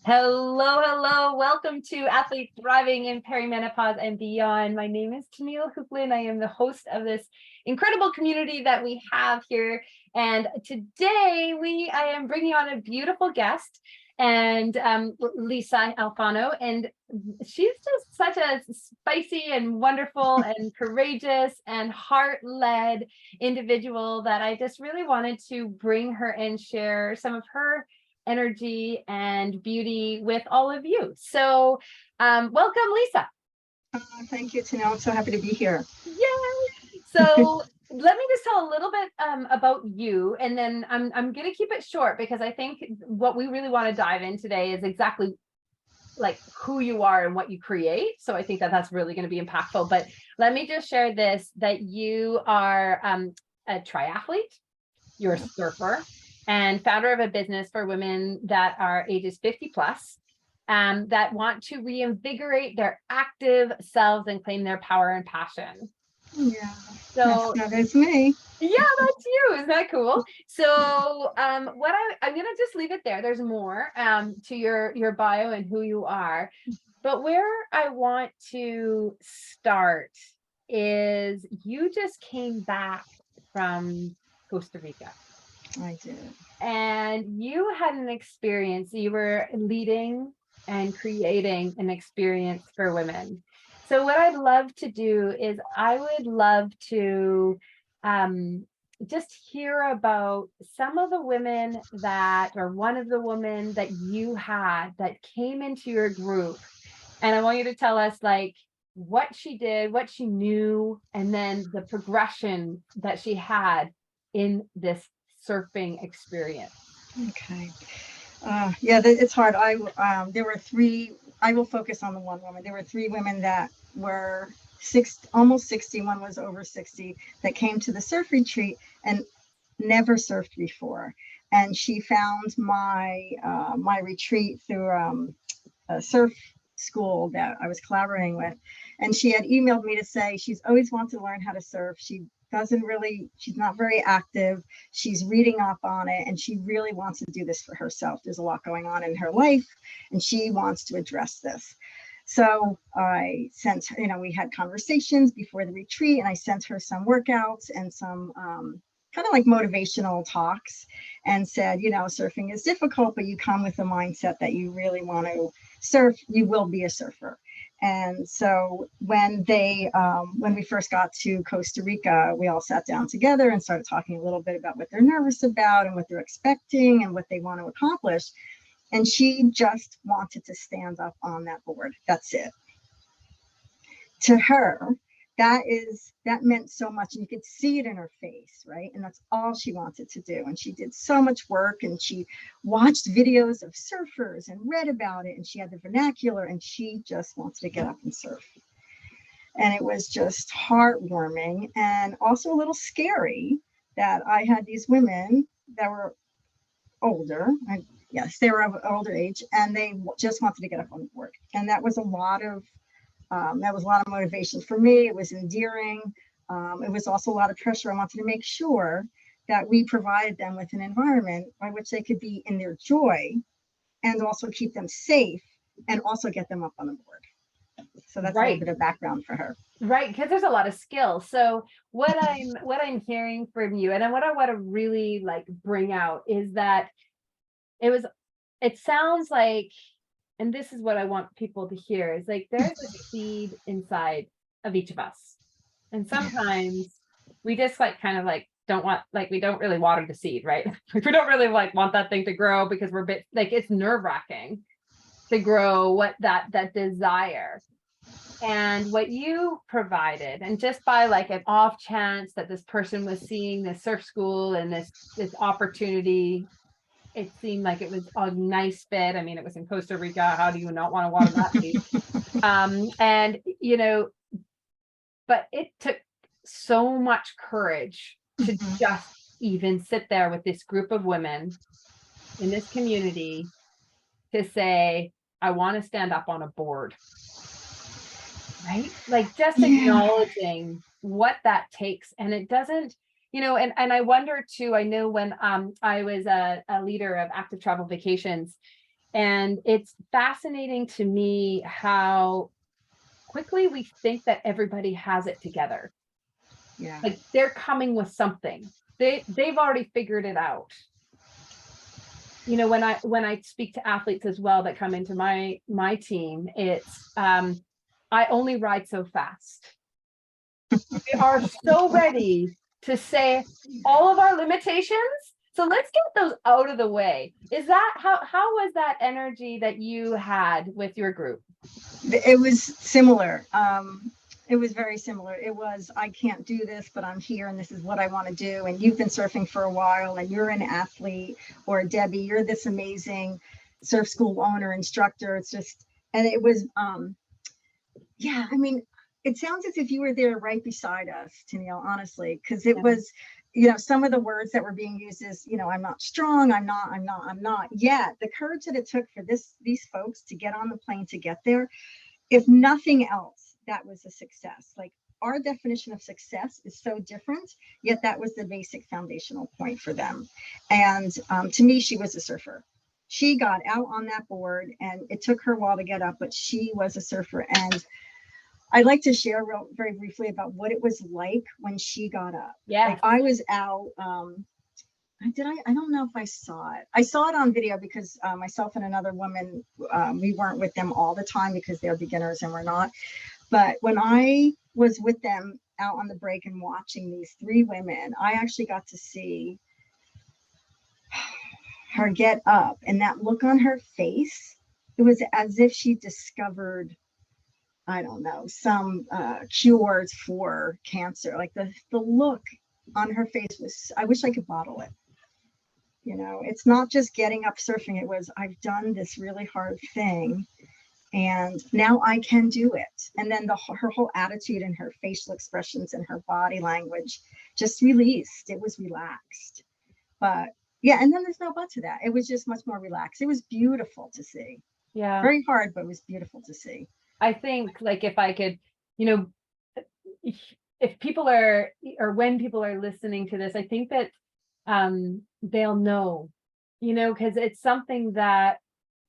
Hello, hello. Welcome to Athletes Thriving in Perimenopause and Beyond. My name is Tennille Hooplin. I am the host of this incredible community that we have here. And today I am bringing on a beautiful guest, and Lisa Alfano. And she's just such a spicy and wonderful and courageous and heart-led individual that I just really wanted to bring her and share some of her energy and beauty with all of you. So welcome, Lisa. Thank you, Tennille. I'm so happy to be here. Yay! So let me just tell a little bit about you, and then I'm going to keep it short because I think what we really want to dive in today is exactly like who you are and what you create. So I think that that's really going to be impactful. But let me just share this, that you are a triathlete, you're a surfer, and founder of a business for women that are ages 50 plus, that want to reinvigorate their active selves and claim their power and passion. Yeah, so that's me. Yeah, that's you. Isn't that cool? So I'm gonna just leave it there. There's more to your bio and who you are, but where I want to start is you just came back from Costa Rica. I did. And you had an experience. You were leading and creating an experience for women. So what I'd love to do is I would love to just hear about some of the women that, or one of the women that you had that came into your group. And I want you to tell us like what she did, what she knew, and then the progression that she had in this surfing experience. Okay. Yeah, it's hard. There were three. I will focus on the one woman. There were three women that were almost 60. One was over 60 that came to the surf retreat and never surfed before. And she found my retreat through a surf school that I was collaborating with. And she had emailed me to say she's always wanted to learn how to surf. She's not very active. She's reading up on it, and she really wants to do this for herself. There's a lot going on in her life, and she wants to address this. So I sent her, we had conversations before the retreat, and I sent her some workouts and some kind of like motivational talks, and said, surfing is difficult, but you come with the mindset that you really want to surf, you will be a surfer. And so when we first got to Costa Rica, we all sat down together and started talking a little bit about what they're nervous about and what they're expecting and what they want to accomplish. And she just wanted to stand up on that board. That's it. To her, that meant so much, and you could see it in her face, right? And that's all she wanted to do. And she did so much work, and she watched videos of surfers and read about it, and she had the vernacular, and she just wanted to get up and surf. And it was just heartwarming and also a little scary that I had these women that were older. Yes, they were of older age, and they just wanted to get up on the board. And that was a lot of motivation for me. It was endearing. It was also a lot of pressure. I wanted to make sure that we provided them with an environment by which they could be in their joy and also keep them safe and also get them up on the board. So that's right. A little bit of background for her. Right, because there's a lot of skill. So what I'm hearing from you, and what I want to really like bring out is that it sounds like, and this is what I want people to hear, is like there's a seed inside of each of us. And sometimes we just like kind of like we don't really water the seed, right? We don't really like want that thing to grow because we're a bit like, it's nerve-wracking to grow what that desire. And what you provided, and just by like an off chance that this person was seeing this surf school and this opportunity, it seemed like it was a nice fit. I mean, it was in Costa Rica. How do you not want to water that seed? And but it took so much courage to just even sit there with this group of women in this community to say, I want to stand up on a board. Right? Like just acknowledging what that takes. And it doesn't, and I wonder too, I know when I was a leader of active travel vacations, And it's fascinating to me how quickly we think that everybody has it together. Yeah. Like they're coming with something. They've already figured it out. You know, when I speak to athletes as well that come into my team, it's I only ride so fast. We are so ready to say all of our limitations. So let's get those out of the way. Is that how was that energy that you had with your group? It was similar. It was very similar. It was, I can't do this, but I'm here and this is what I want to do. And you've been surfing for a while and you're an athlete, or Debbie, you're this amazing surf school owner, instructor. It's just, and it was, yeah, I mean, it sounds as if you were there right beside us, Tennille, honestly, because it was, you know, some of the words that were being used is, you know, I'm not strong, I'm not. Yet the courage that it took for these folks to get on the plane to get there, if nothing else, that was a success. Like our definition of success is so different, yet that was the basic foundational point for them. And to me, she was a surfer. She got out on that board and it took her a while to get up, but she was a surfer. And I'd like to share very briefly about what it was like when she got up. Yeah. Like I was out, I don't know if I saw it. I saw it on video because myself and another woman, we weren't with them all the time because they're beginners and we're not. But when I was with them out on the break and watching these three women, I actually got to see her get up, and that look on her face, it was as if she discovered, I don't know, some cures for cancer. Like the look on her face was, I wish I could bottle it. You know, it's not just getting up surfing. It was, I've done this really hard thing and now I can do it. And then her whole attitude and her facial expressions and her body language just released. It was relaxed. But yeah, and then there's no but to that. It was just much more relaxed. It was beautiful to see. Yeah. Very hard, but it was beautiful to see. I think like if I could, you know, if people are, or when people are listening to this, I think that they'll know, you know, because it's something that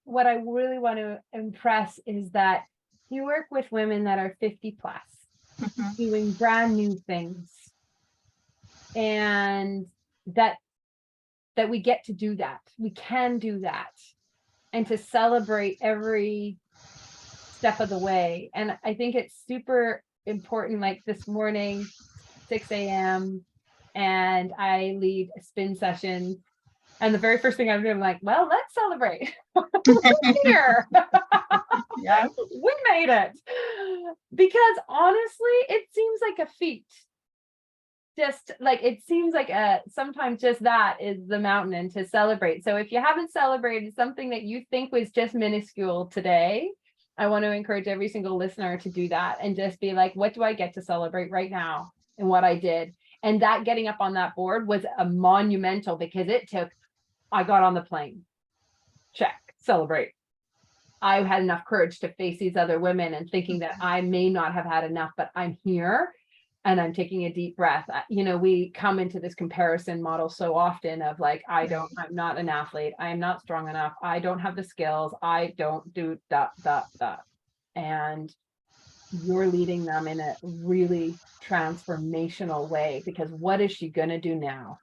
what I really want to impress is that you work with women that are 50 plus doing brand new things, and that we get to do that. We can do that, and to celebrate every step of the way. And I think it's super important. Like this morning, 6 a.m. and I lead a spin session. And the very first thing I'm doing, I'm like, well, let's celebrate. We're here. Yeah. We made it. Because honestly, it seems like a feat. Just like it seems like sometimes just that is the mountain, and to celebrate. So if you haven't celebrated something that you think was just minuscule today, I want to encourage every single listener to do that and just be like, what do I get to celebrate right now and what I did? And that getting up on that board was a monumental, because I got on the plane. Check, celebrate. I had enough courage to face these other women and thinking that I may not have had enough, but I'm here and I'm taking a deep breath. You know, we come into this comparison model so often of like, I'm not an athlete. I am not strong enough. I don't have the skills. I don't do that. And you're leading them in a really transformational way, because what is she going to do now?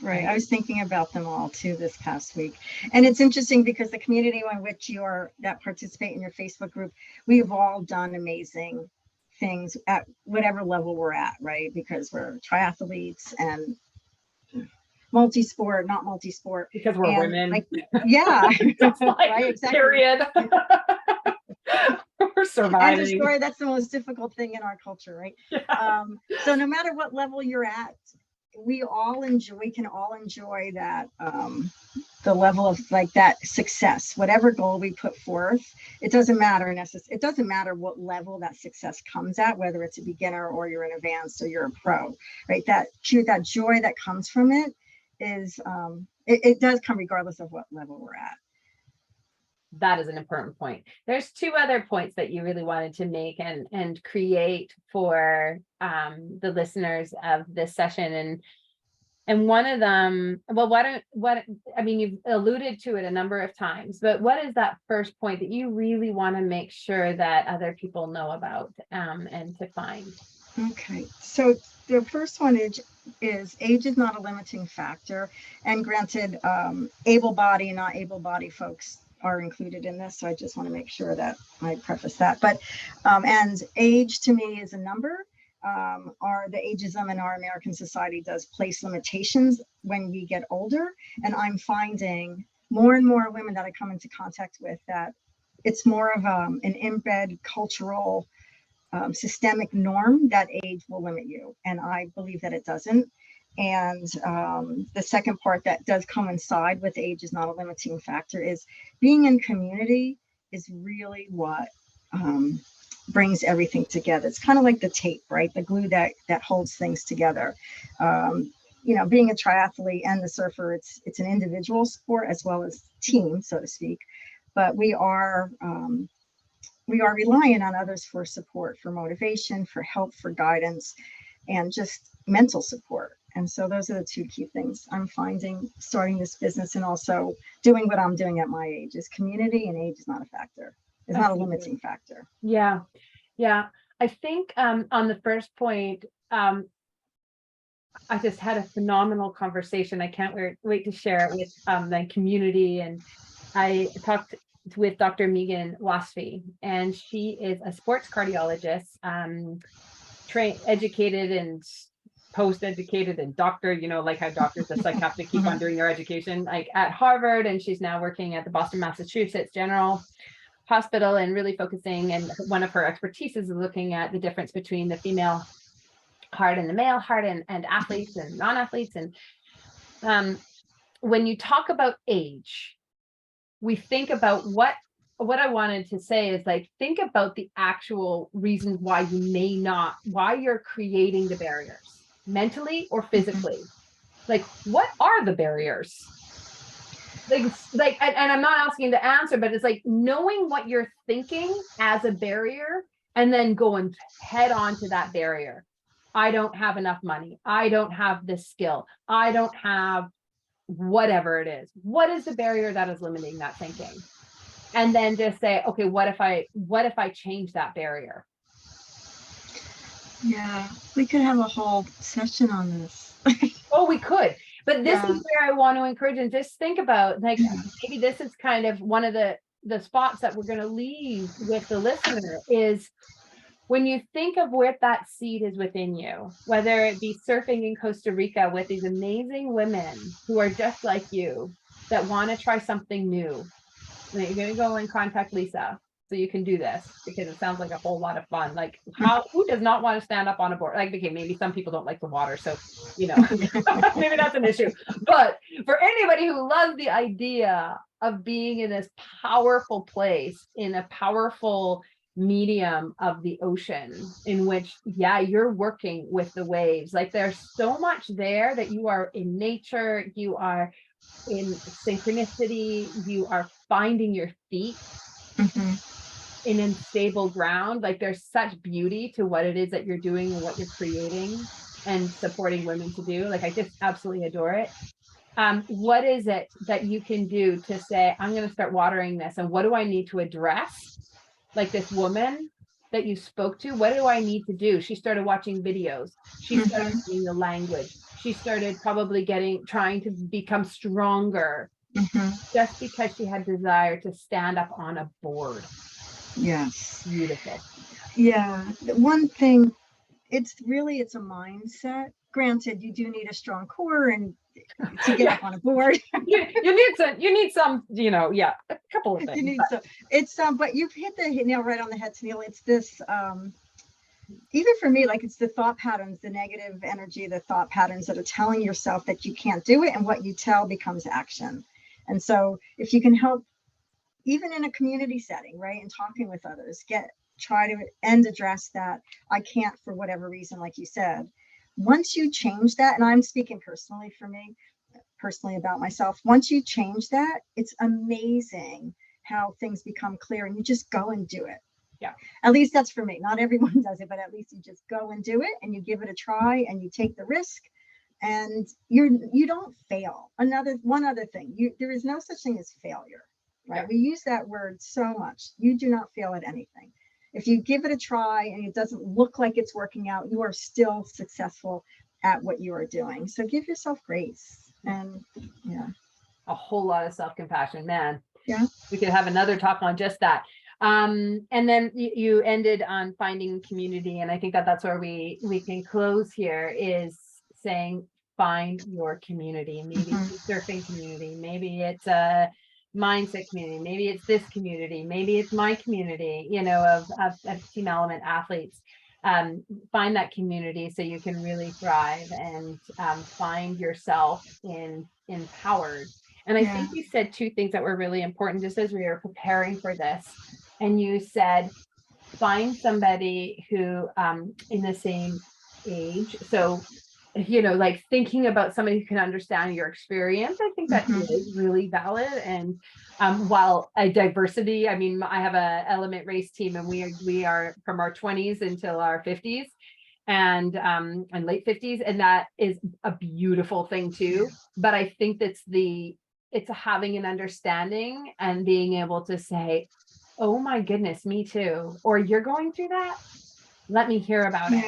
Right. I was thinking about them all too this past week. And it's interesting because the community in which that participate in your Facebook group, we've all done amazing things at whatever level we're at, right? Because we're triathletes and multi-sport, not multi-sport. Because we're women. Like, yeah. Like, right, exactly. Period. We're surviving. End of story. That's the most difficult thing in our culture, right? Yeah. So no matter what level you're at, we can all enjoy that, the level of like that success, whatever goal we put forth. It doesn't matter it doesn't matter what level that success comes at, whether it's a beginner or you're an advanced or you're a pro, right? That joy that comes from it is, it does come regardless of what level we're at. That is an important point. There's two other points that you really wanted to make and create for the listeners of this session. And And one of them, well, I mean, you've alluded to it a number of times, but what is that first point that you really want to make sure that other people know about, and to find? Okay, so the first one is age is not a limiting factor. And granted, able body and not able body folks are included in this. So I just want to make sure that I preface that. But, and age to me is a number. The ageism in our American society does place limitations when we get older. And I'm finding more and more women that I come into contact with that it's more of an inbred cultural systemic norm that age will limit you. And I believe that it doesn't. And the second part that does coincide with age is not a limiting factor is being in community is really what brings everything together. It's kind of like the tape, right? The glue that holds things together. Being a triathlete and the surfer, it's an individual sport as well as team, so to speak. But we are relying on others for support, for motivation, for help, for guidance, and just mental support. And so those are the two key things I'm finding starting this business and also doing what I'm doing at my age is community, and age is not a factor. It's not a limiting factor. Yeah. Yeah. I think on the first point, I just had a phenomenal conversation. I can't wait to share it with the community. And I talked with Dr. Megan Wasfi, and she is a sports cardiologist, educated and post-educated and doctor, like how doctors just like have to keep on doing their education, like at Harvard. And she's now working at the Boston, Massachusetts General Hospital and really focusing. And one of her expertise is looking at the difference between the female heart and the male heart, and athletes and non-athletes. And when you talk about age, we think about what I wanted to say is like, think about the actual reasons why you're creating the barriers mentally or physically. Like, what are the barriers? And I'm not asking the answer, but it's like knowing what you're thinking as a barrier and then going head on to that barrier. I don't have enough money. I don't have this skill. I don't have whatever it is. What is the barrier that is limiting that thinking? And then just say, okay, what if I change that barrier? Yeah, we could have a whole session on this. Oh, we could. But this is where I want to encourage, and just think about, like, maybe this is kind of one of the spots that we're going to leave with the listener is when you think of where that seed is within you, whether it be surfing in Costa Rica with these amazing women who are just like you that want to try something new. And you're going to go and contact Lisa so you can do this, because it sounds like a whole lot of fun. Like, who does not want to stand up on a board? Like, okay, maybe some people don't like the water, so maybe that's an issue. But for anybody who loves the idea of being in this powerful place, in a powerful medium of the ocean, in which you're working with the waves, like there's so much there that you are in nature, you are in synchronicity, you are finding your feet in unstable ground. Like, there's such beauty to what it is that you're doing and what you're creating and supporting women to do. Like, I just absolutely adore it. What is it that you can do to say, I'm going to start watering this, and what do I need to address? Like this woman that you spoke to, what do I need to do? She started watching videos. She started learning the language. She started probably trying to become stronger just because she had desire to stand up on a board. Yes. Beautiful. Yeah. One thing, it's a mindset. Granted, you do need a strong core and to get up on a board. you need some, a couple of things. You need some, but you've hit the nail right on the head, Tennille. It's this, even for me, like, it's the thought patterns, the negative energy, the thought patterns that are telling yourself that you can't do it, and what you tell becomes action. And so if you can help, even in a community setting, right, and talking with others, try to address that I can't for whatever reason, like you said. Once you change that, and I'm speaking personally about myself, once you change that, it's amazing how things become clear and you just go and do it. Yeah. At least that's for me. Not everyone does it, but at least you just go and do it and you give it a try and you take the risk and you don't fail. One other thing, there is no such thing as failure, right? Yeah. We use that word so much. You do not fail at anything. If you give it a try and it doesn't look like it's working out, you are still successful at what you are doing. So give yourself grace. And yeah. A whole lot of self-compassion, man. Yeah. We could have another talk on just that. And then you ended on finding community. And I think that that's where we can close here, is saying, find your community. Maybe it's a surfing community. Maybe it's a mindset community. Maybe it's this community. Maybe it's my community, of Team Element athletes. Find that community so you can really thrive and find yourself empowered. And I think you said two things that were really important just as we were preparing for this. And you said, find somebody who in the same age. So, like thinking about somebody who can understand your experience. I think that is really valid. And while a diversity, I mean, I have a element race team, and we are from our 20s until our 50s and late 50s. And that is a beautiful thing too. But I think it's having an understanding and being able to say, oh my goodness, me too. Or you're going through that. Let me hear about it.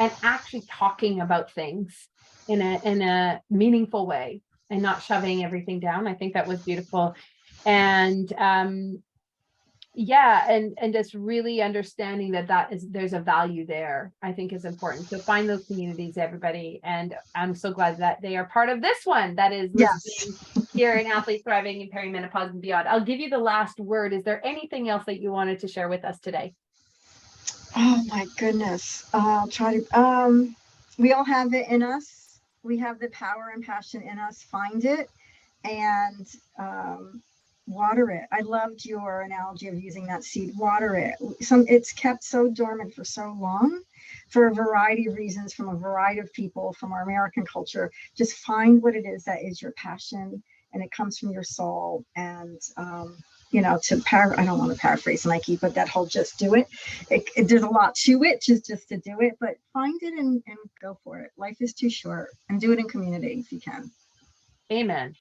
And actually talking about things in a meaningful way and not shoving everything down. I think that was beautiful. And and just really understanding that there's a value there, I think is important. So find those communities, everybody. And I'm so glad that they are part of this one that is listening here in Athlete Thriving in Perimenopause and Beyond. I'll give you the last word. Is there anything else that you wanted to share with us today? Oh my goodness. I'll try to, we all have it in us. We have the power and passion in us. Find it and water it. I loved your analogy of using that seed. Water it. It's kept so dormant for so long for a variety of reasons, from a variety of people, from our American culture. Just find what it is that is your passion, and it comes from your soul. And I don't want to paraphrase Nike, but that whole just do it. There's a lot to it, just to do it, but find it and go for it. Life is too short, and do it in community if you can. Amen.